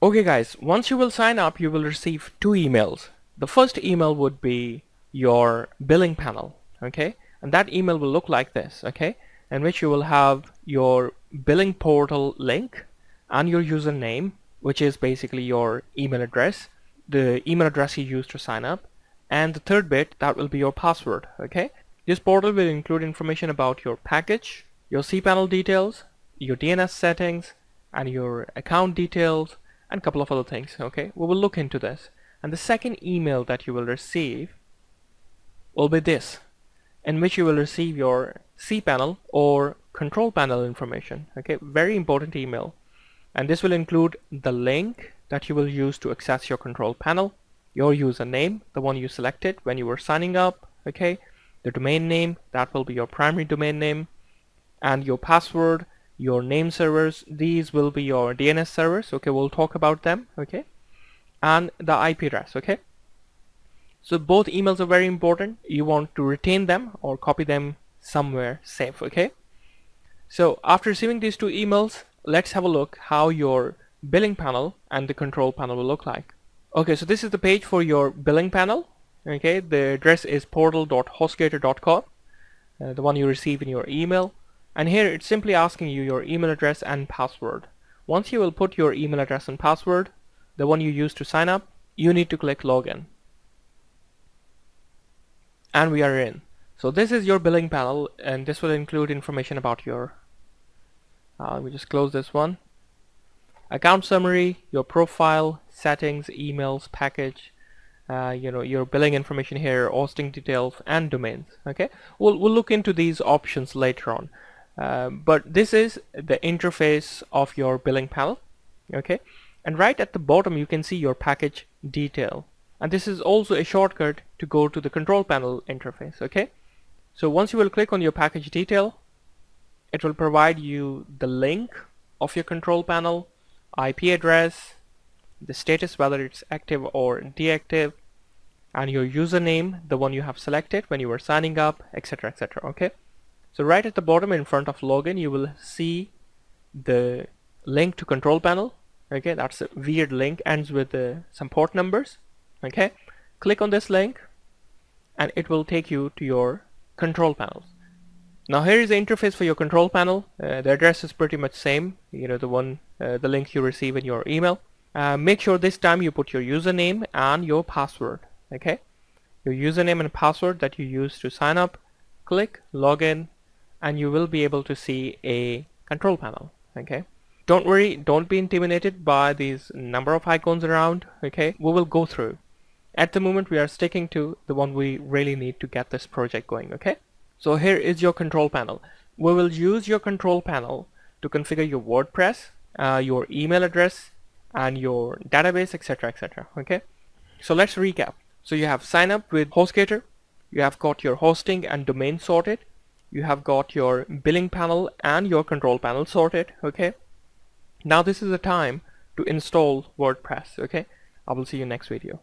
Okay guys, once you will sign up, you will receive two emails. The first email would be your billing panel, okay? And that email will look like this, okay? In which you will have your billing portal link and your username, which is basically your email address, the email address you use to sign up, and the third bit, that will be your password, okay? This portal will include information about your package, your cPanel details, your DNS settings, and your account details, and a couple of other things. Okay, we will look into this. And the second email that you will receive will be this, in which you will receive your cPanel or control panel information. Okay, very important email. And this will include the link that you will use to access your control panel, your username, the one you selected when you were signing up, okay, the domain name, that will be your primary domain name, and your password, your name servers, these will be your DNS servers, okay, we'll talk about them, okay, and the IP address, okay. So both emails are very important. You want to retain them or copy them somewhere safe, okay. So after receiving these two emails, let's have a look how your billing panel and the control panel will look like. Okay, so this is the page for your billing panel, okay. The address is portal.hostgator.com, the one you receive in your email. And here it's simply asking you your email address and password. Once you will put your email address and password, the one you use to sign up, you need to click login. And we are in. So this is your billing panel, and this will include information about your, let me just close this one. Account summary, your profile, settings, emails, package, your billing information here, hosting details, and domains. Okay, we'll look into these options later on. But this is the interface of your billing panel, okay, and right at the bottom you can see your package detail, and this is also a shortcut to go to the control panel interface, okay. So once you will click on your package detail, it will provide you the link of your control panel, IP address, the status, whether it's active or deactive, and your username, the one you have selected when you were signing up, etc, etc, okay. So right at the bottom in front of login, you will see the link to control panel. Okay, that's a weird link, ends with some port numbers. Okay, click on this link and it will take you to your control panels. Now here is the interface for your control panel. The address is pretty much same, the link you receive in your email. Make sure this time you put your username and your password. Okay, your username and password that you use to sign up. Click login, and you will be able to see a control panel. Okay, don't worry, don't be intimidated by these number of icons around. Okay, we will go through. At the moment we are sticking to the one we really need to get this project going. Okay, so here is your control panel. We will use your control panel to configure your WordPress, your email address, and your database, etc, etc. Okay, so let's recap. So you have sign up with HostGator, you have got your hosting and domain sorted, you have got your billing panel and your control panel sorted. Okay, now this is the time to install WordPress. Okay, I will see you next video.